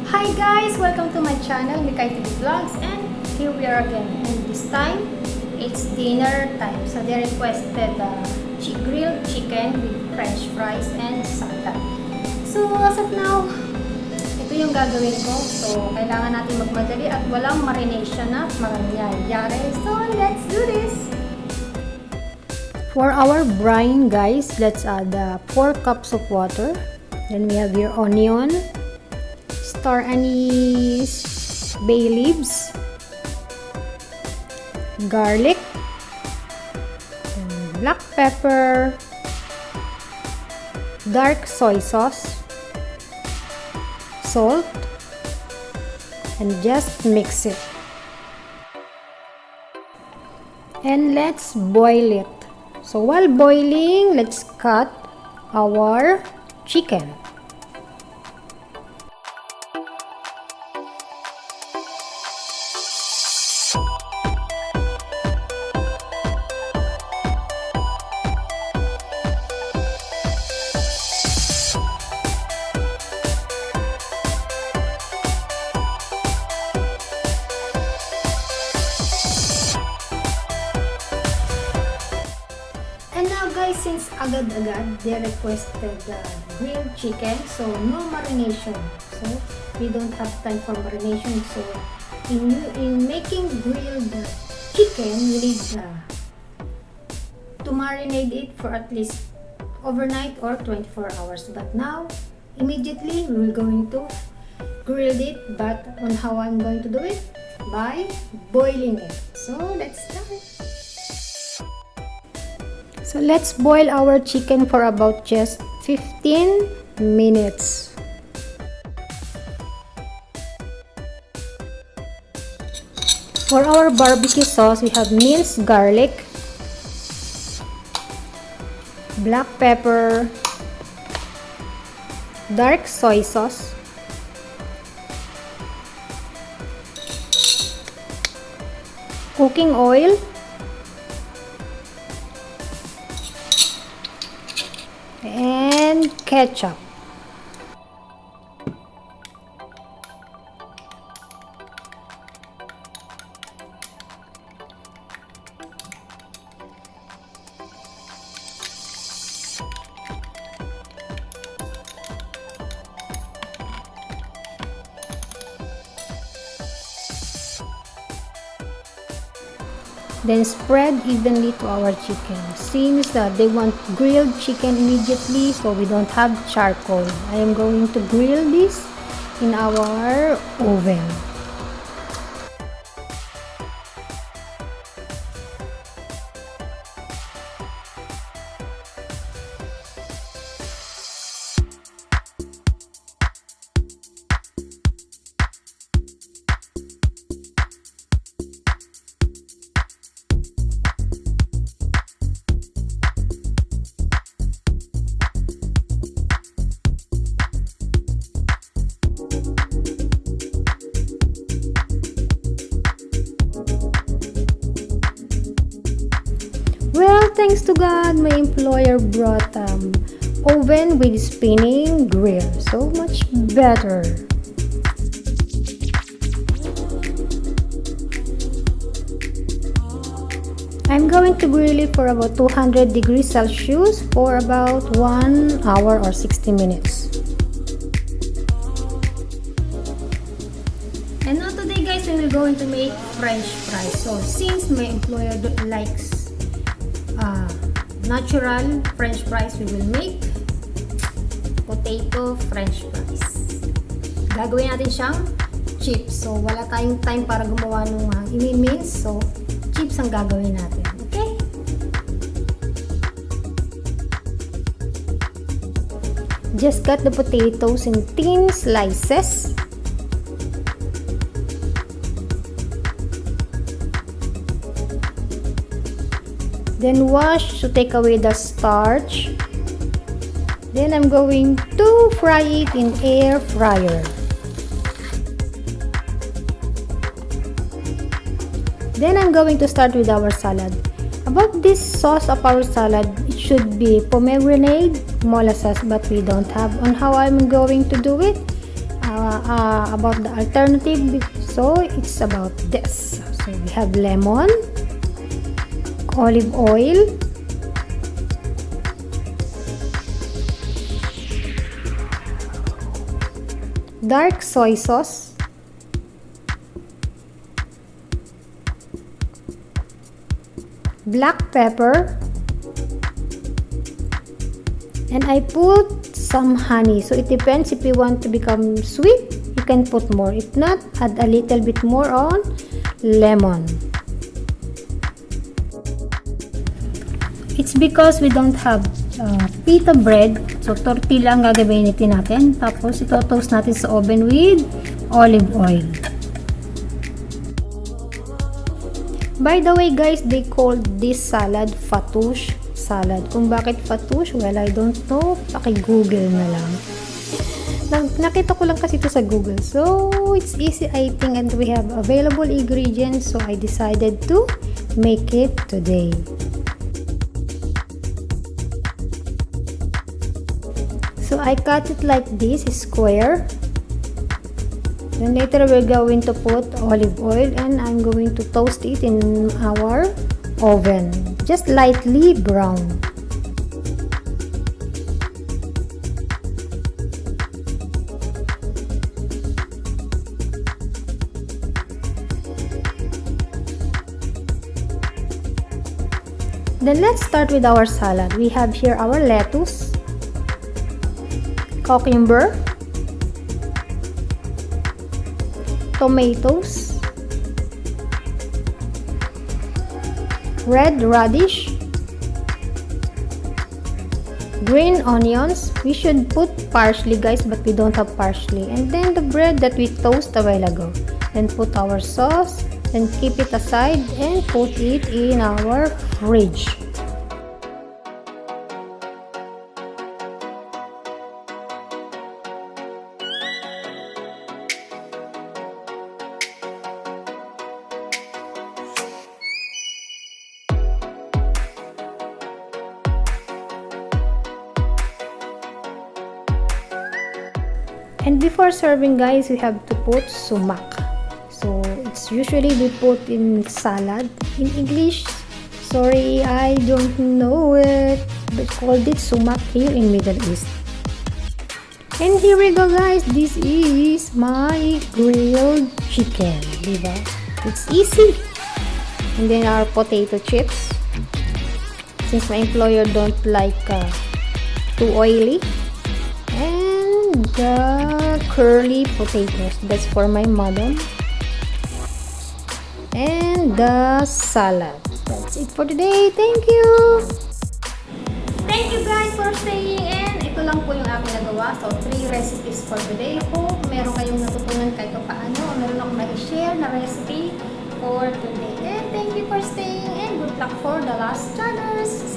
Hi guys! Welcome to my channel, mikaytv vlogs, and here we are again. And this time, it's dinner time. So they requested grilled chicken with french fries and salad. So as of now, ito yung gagawin ko. So kailangan natin magmadali at walang marination na mangyayari. So let's do this! For our brine guys, let's add 4 cups of water. Then we have your onion, star anise, bay leaves, garlic, and black pepper, dark soy sauce, salt, and just mix it. And let's boil it. So while boiling, let's cut our chicken. And now guys, since agad-agad they requested grilled chicken, so no marination. So we don't have time for marination. So in making grilled chicken, we need to marinate it for at least overnight or 24 hours. But now, immediately we're going to grill it. But on how I'm going to do it? By boiling it. So let's start. So let's boil our chicken for about just 15 minutes. For our barbecue sauce, we have minced garlic, black pepper, dark soy sauce, cooking oil, and ketchup. Then spread evenly to our chicken. Since they want grilled chicken immediately, so we don't have charcoal. I am going to grill this in our oven. Well, thanks to God, my employer brought oven with spinning grill. So much better. I'm going to grill it for about 200 degrees Celsius for about 1 hour or 60 minutes. And now today guys, we will going to make french fries. So since my employer likes natural french fries, we will make potato french fries. Gagawin natin siyang chips. So wala tayong time para gumawa ng i-mince. So chips ang gagawin natin. Okay? Just cut the potatoes in thin slices. Then wash to take away the starch. Then I'm going to fry it in air fryer. Then I'm going to start with our salad. About this sauce of our salad, it should be pomegranate, molasses, but we don't have. On how I'm going to do it, about the alternative, so it's about this. So we have lemon, olive oil, dark soy sauce, black pepper, and I put some honey. So it depends, if you want to become sweet, you can put more. If not, add a little bit more on lemon. It's because we don't have pita bread, so tortilla ang gagamitin natin. Tapos ito toast natin sa oven with olive oil. By the way guys, they called this salad fattoush salad. Kung bakit fattoush, well, I don't know. Paki-google na lang. Nakita ko lang kasi ito sa Google. So, it's easy I think, and we have available ingredients. So, I decided to make it today. So, I cut it like this, square. Then later, we're going to put olive oil and I'm going to toast it in our oven. Just lightly brown. Then let's start with our salad. We have here our lettuce, cucumber, tomatoes, red radish, green onions. We should put parsley guys, but we don't have parsley. And then the bread that we toast a while ago. Then put our sauce and keep it aside and put it in our fridge. And before serving guys, we have to put sumac. So it's usually we put in salad. In English, sorry, I don't know it. They called it sumac here in Middle East. And here we go guys. This is my grilled chicken. Diba? It's easy. And then our potato chips. Since my employer don't like too oily. And the curly potatoes, that's for my mother. And the salad. That's it for today. Thank you. Thank you guys for staying, and ito lang po yung aking nagawa. So 3 recipes for today. Hope meron kayong natutunan kahit paano, o meron akong ma-share na recipe for today. And thank you for staying, and good luck for the last channels.